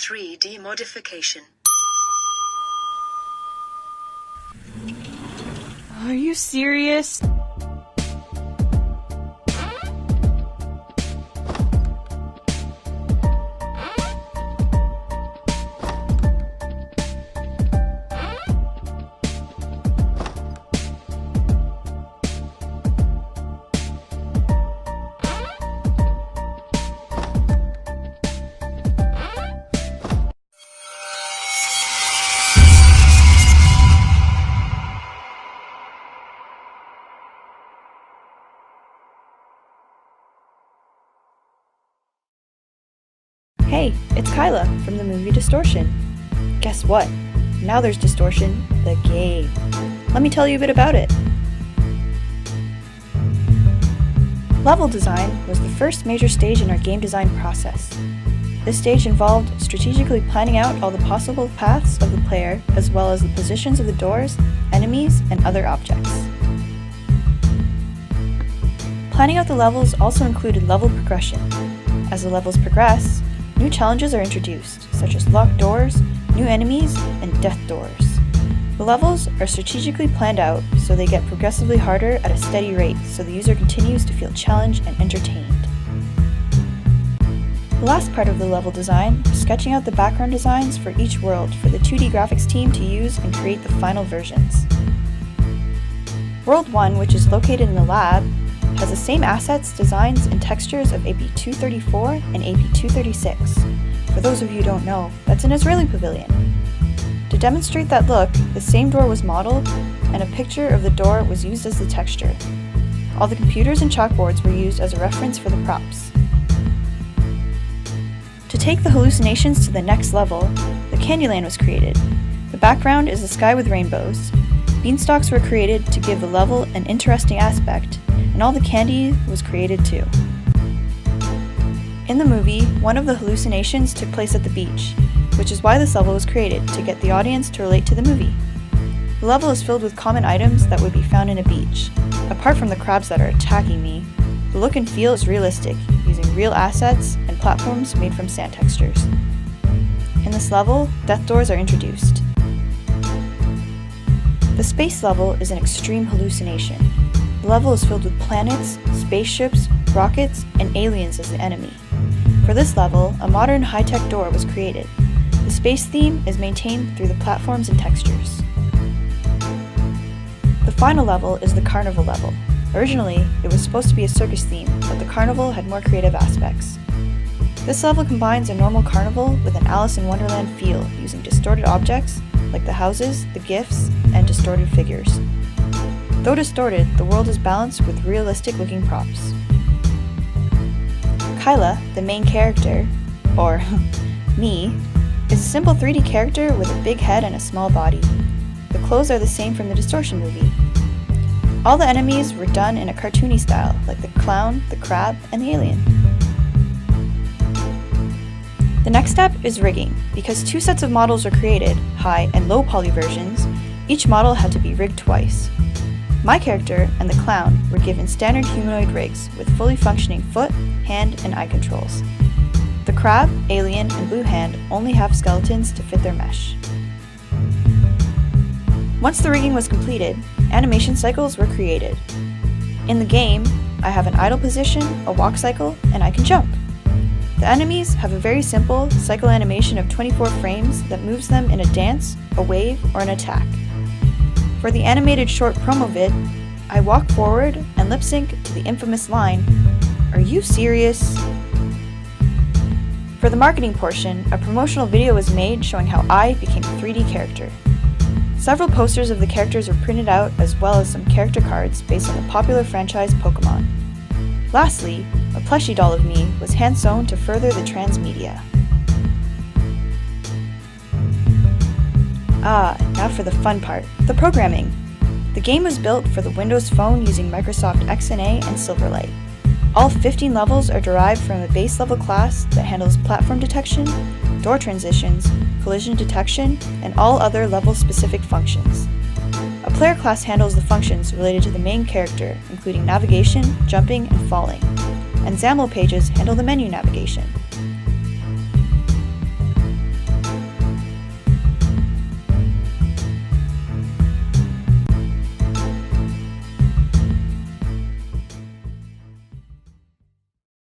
3D modification. Are you serious? Hey, it's Kyla from the movie Distortion. Guess what? Now there's Distortion, the game. Let me tell you a bit about it. Level design was the first major stage in our game design process. This stage involved strategically planning out all the possible paths of the player, as well as the positions of the doors, enemies, and other objects. Planning out the levels also included level progression. As the levels progress, new challenges are introduced, such as locked doors, new enemies, and death doors. The levels are strategically planned out so they get progressively harder at a steady rate so the user continues to feel challenged and entertained. The last part of the level design was sketching out the background designs for each world for the 2D graphics team to use and create the final versions. World 1, which is located in the lab, has the same assets, designs, and textures of AP-234 and AP-236. For those of you who don't know, that's an Israeli pavilion. To demonstrate that look, the same door was modeled, and a picture of the door was used as the texture. All the computers and chalkboards were used as a reference for the props. To take the hallucinations to the next level, the Candyland was created. The background is the sky with rainbows. Beanstalks were created to give the level an interesting aspect, and all the candy was created too. In the movie, one of the hallucinations took place at the beach, which is why this level was created, to get the audience to relate to the movie. The level is filled with common items that would be found in a beach. Apart from the crabs that are attacking me, the look and feel is realistic, using real assets and platforms made from sand textures. In this level, death doors are introduced. The space level is an extreme hallucination. The level is filled with planets, spaceships, rockets, and aliens as the enemy. For this level, a modern high-tech door was created. The space theme is maintained through the platforms and textures. The final level is the carnival level. Originally, it was supposed to be a circus theme, but the carnival had more creative aspects. This level combines a normal carnival with an Alice in Wonderland feel, using distorted objects, like the houses, the gifts, and distorted figures. Though distorted, the world is balanced with realistic-looking props. Kyla, the main character, or me, is a simple 3D character with a big head and a small body. The clothes are the same from the Distortion movie. All the enemies were done in a cartoony style, like the clown, the crab, and the alien. The next step is rigging. Because two sets of models were created, high and low poly versions, each model had to be rigged twice. My character and the clown were given standard humanoid rigs with fully functioning foot, hand, and eye controls. The crab, alien, and blue hand only have skeletons to fit their mesh. Once the rigging was completed, animation cycles were created. In the game, I have an idle position, a walk cycle, and I can jump. The enemies have a very simple cycle animation of 24 frames that moves them in a dance, a wave, or an attack. For the animated short promo vid, I walk forward and lip sync to the infamous line, "Are you serious?" For the marketing portion, a promotional video was made showing how I became a 3D character. Several posters of the characters were printed out, as well as some character cards based on the popular franchise Pokemon. Lastly, a plushie doll of me was hand-sewn to further the transmedia. Now for the fun part, the programming. The game was built for the Windows Phone using Microsoft XNA and Silverlight. All 15 levels are derived from a base level class that handles platform detection, door transitions, collision detection, and all other level-specific functions. A player class handles the functions related to the main character, including navigation, jumping, and falling, and XAML pages handle the menu navigation.